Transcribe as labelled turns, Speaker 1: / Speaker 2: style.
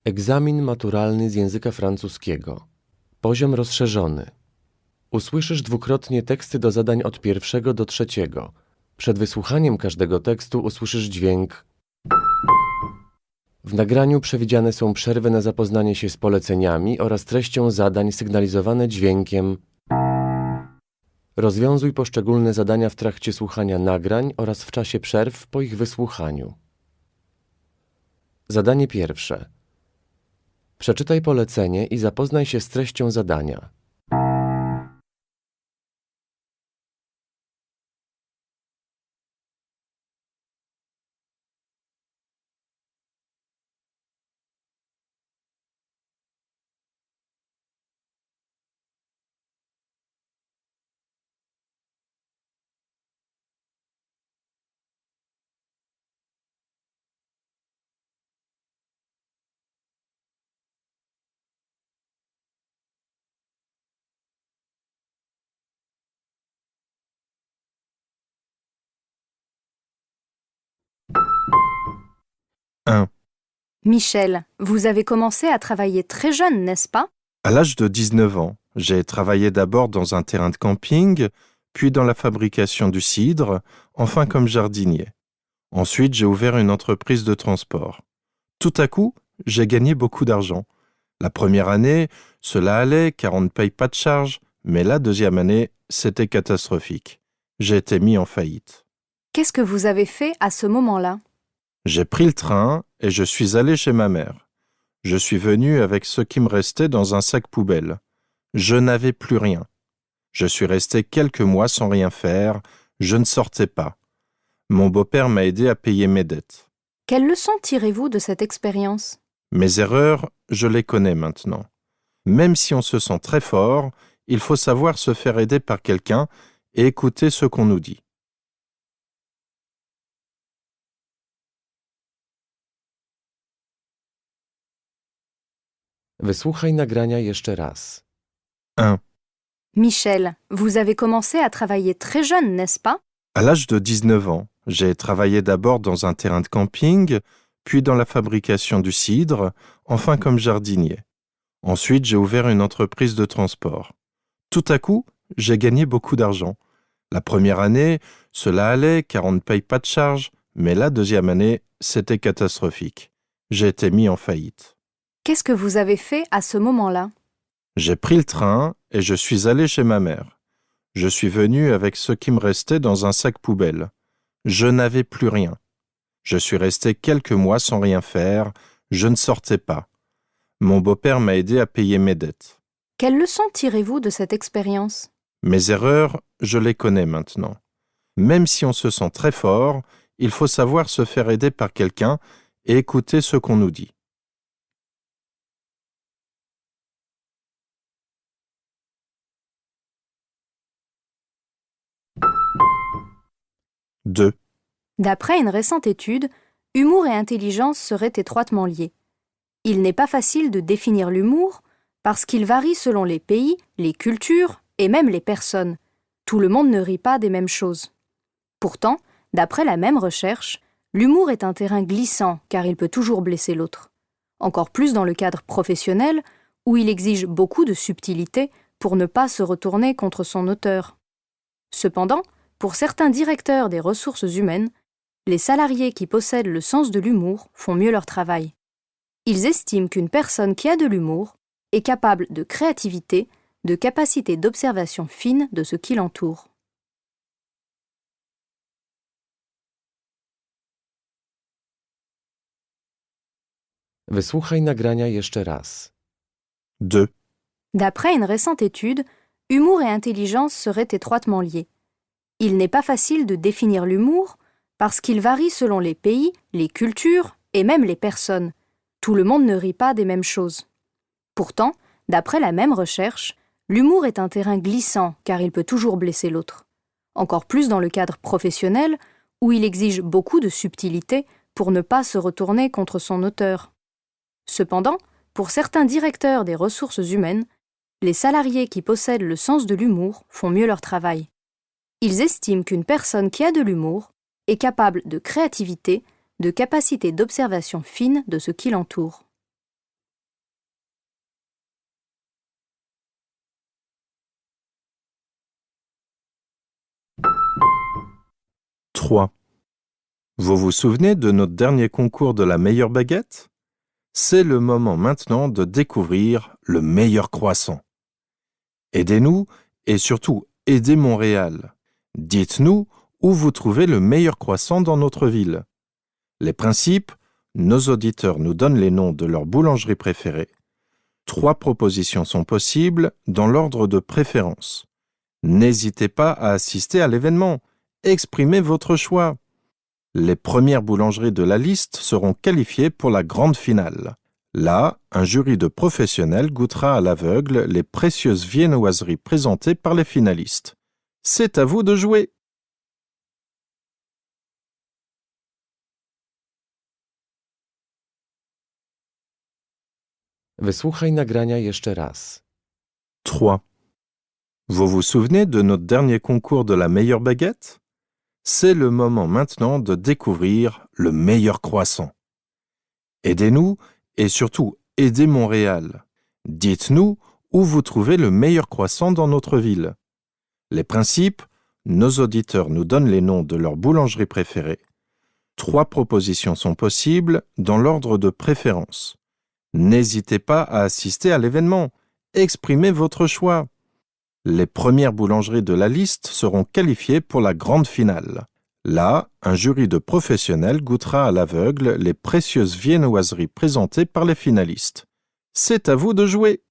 Speaker 1: Egzamin maturalny z języka francuskiego. Poziom rozszerzony. Usłyszysz dwukrotnie teksty do zadań od 1 do 3. Przed wysłuchaniem każdego tekstu usłyszysz dźwięk. W nagraniu przewidziane są przerwy na zapoznanie się z poleceniami oraz treścią zadań sygnalizowane dźwiękiem. Rozwiązuj poszczególne zadania w trakcie słuchania nagrań oraz w czasie przerw po ich wysłuchaniu. Zadanie pierwsze. Przeczytaj polecenie i zapoznaj się z treścią zadania.
Speaker 2: Michel, vous avez commencé à travailler très jeune, n'est-ce pas?
Speaker 3: À l'âge de 19 ans, j'ai travaillé d'abord dans un terrain de camping, puis dans la fabrication du cidre, enfin comme jardinier. Ensuite, j'ai ouvert une entreprise de transport. Tout à coup, j'ai gagné beaucoup d'argent. La première année, cela allait car on ne paye pas de charges, mais la deuxième année, c'était catastrophique. J'ai été mis en faillite.
Speaker 2: Qu'est-ce que vous avez fait à ce moment-là?
Speaker 3: J'ai pris le train et je suis allé chez ma mère. Je suis venu avec ce qui me restait dans un sac poubelle. Je n'avais plus rien. Je suis resté quelques mois sans rien faire, je ne sortais pas. Mon beau-père m'a aidé à payer mes dettes.
Speaker 2: Quelle leçon tirez-vous de cette expérience?
Speaker 3: Mes erreurs, je les connais maintenant. Même si on se sent très fort, il faut savoir se faire aider par quelqu'un et écouter ce qu'on nous dit.
Speaker 1: Wysłuchaj nagrania jeszcze raz.
Speaker 3: 1.
Speaker 2: Michel, vous avez commencé à travailler très jeune, n'est-ce pas?
Speaker 3: À l'âge de 19 ans, j'ai travaillé d'abord dans un terrain de camping, puis dans la fabrication du cidre, enfin comme jardinier. Ensuite, j'ai ouvert une entreprise de transport. Tout à coup, j'ai gagné beaucoup d'argent. La première année, cela allait car on ne paye pas de charges, mais la deuxième année, c'était catastrophique. J'ai été mis en faillite.
Speaker 2: Qu'est-ce que vous avez fait à ce moment-là?
Speaker 3: J'ai pris le train et je suis allé chez ma mère. Je suis venu avec ce qui me restait dans un sac poubelle. Je n'avais plus rien. Je suis resté quelques mois sans rien faire, je ne sortais pas. Mon beau-père m'a aidé à payer mes dettes.
Speaker 2: Quelle leçon tirez-vous de cette expérience?
Speaker 3: Mes erreurs, je les connais maintenant. Même si on se sent très fort, il faut savoir se faire aider par quelqu'un et écouter ce qu'on nous dit. Deux.
Speaker 2: D'après une récente étude, humour et intelligence seraient étroitement liés. Il n'est pas facile de définir l'humour parce qu'il varie selon les pays, les cultures et même les personnes. Tout le monde ne rit pas des mêmes choses. Pourtant, d'après la même recherche, l'humour est un terrain glissant car il peut toujours blesser l'autre. Encore plus dans le cadre professionnel où il exige beaucoup de subtilité pour ne pas se retourner contre son auteur. Cependant, pour certains directeurs des ressources humaines, les salariés qui possèdent le sens de l'humour font mieux leur travail. Ils estiment qu'une personne qui a de l'humour est capable de créativité, de capacité d'observation fine de ce qui l'entoure.
Speaker 1: Wysłuchaj nagrania jeszcze raz.
Speaker 3: 2.
Speaker 2: D'après une récente étude, humour et intelligence seraient étroitement liés. Il n'est pas facile de définir l'humour parce qu'il varie selon les pays, les cultures et même les personnes. Tout le monde ne rit pas des mêmes choses. Pourtant, d'après la même recherche, l'humour est un terrain glissant car il peut toujours blesser l'autre. Encore plus dans le cadre professionnel où il exige beaucoup de subtilité pour ne pas se retourner contre son auteur. Cependant, pour certains directeurs des ressources humaines, les salariés qui possèdent le sens de l'humour font mieux leur travail. Ils estiment qu'une personne qui a de l'humour est capable de créativité, de capacité d'observation fine de ce qui l'entoure.
Speaker 3: 3. Vous vous souvenez de notre dernier concours de la meilleure baguette? C'est le moment maintenant de découvrir le meilleur croissant. Aidez-nous et surtout aidez Montréal. Dites-nous où vous trouvez le meilleur croissant dans notre ville. Les principes, nos auditeurs nous donnent les noms de leur boulangerie préférée. 3 propositions sont possibles dans l'ordre de préférence. N'hésitez pas à assister à l'événement. Exprimez votre choix. Les premières boulangeries de la liste seront qualifiées pour la grande finale. Là, un jury de professionnels goûtera à l'aveugle les précieuses viennoiseries présentées par les finalistes. C'est à vous de jouer!
Speaker 1: Wysłuchaj nagrania jeszcze raz.
Speaker 3: 3. Vous vous souvenez de notre dernier concours de la meilleure baguette? C'est le moment maintenant de découvrir le meilleur croissant. Aidez-nous et surtout aidez Montréal. Dites-nous où vous trouvez le meilleur croissant dans notre ville. Les principes, nos auditeurs nous donnent les noms de leur boulangerie préférée. 3 propositions sont possibles dans l'ordre de préférence. N'hésitez pas à assister à l'événement. Exprimez votre choix. Les premières boulangeries de la liste seront qualifiées pour la grande finale. Là, un jury de professionnels goûtera à l'aveugle les précieuses viennoiseries présentées par les finalistes. C'est à vous de jouer!